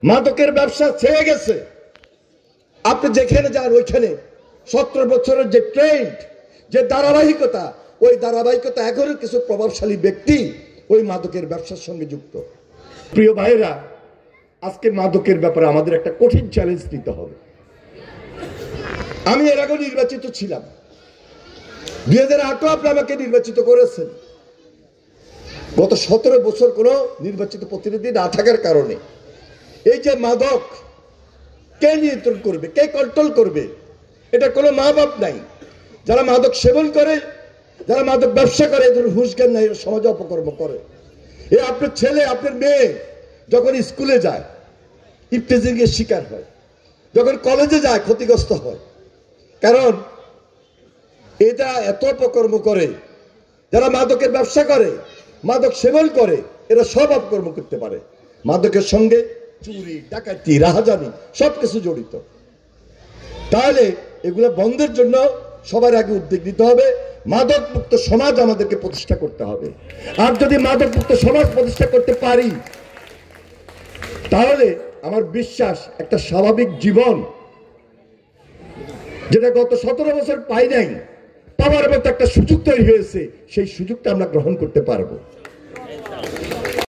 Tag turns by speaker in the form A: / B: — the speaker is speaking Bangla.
A: মাদকের ব্যবসা ছেয়ে গেছে। আপনি যেখানে যান ওইখানে 17 বছরের যে ট্রেন্ড, যে ধারাবাহিকতা, ওই ধারাবাহিকতা এখনো কিছু প্রভাবশালী ব্যক্তি ওই মাদকের ব্যবসার সঙ্গে যুক্ত। প্রিয় ভাইরা, আজকে মাদকের ব্যাপারে আমাদের একটা কঠিন চ্যালেঞ্জ নিতে হবে। আমি এর আগে নির্বাচিত ছিলাম, 2008 আপনি আমাকে নির্বাচিত করেছেন। গত 17 বছর কোনো নির্বাচিত প্রতিনিধি না থাকার কারণে এই যে মাদক কে নিয়ন্ত্রণ করবে, কে কন্ট্রোল করবে, এটা কোনো মা বাপ নাই। যারা মাদক সেবন করে, যারা মাদক ব্যবসা করে, এদের হুঁশ জ্ঞান নাই, সমাজে অপকর্ম করে। এ আপনার ছেলে, আপনার মেয়ে যখন স্কুলে যায় ইফতেজিং এর শিকার হয়, যখন কলেজে যায় ক্ষতিগ্রস্ত হয়। কারণ এটা এত অপকর্ম করে, যারা মাদকের ব্যবসা করে, মাদক সেবন করে, এরা সব অপকর্ম করতে পারে। মাদকের সঙ্গে চুরি, ডাকাতি, রাহাজানি সবকিছু জড়িত। তাহলে এগুলো বন্ধের জন্য সবার আগে উদ্যোগ নিতে হবে। মাদক মুক্ত সমাজ আমাদেরকে প্রতিষ্ঠা করতে হবে। আর যদি মাদক মুক্ত সমাজ প্রতিষ্ঠা করতে পারি, তাহলে আমার বিশ্বাস একটা স্বাভাবিক জীবন, যেটা গত 17 বছর পাই নাই, পাওয়ার মতো একটা সুযোগ তৈরি হয়েছে, সেই সুযোগটা আমরা গ্রহণ করতে পারবো।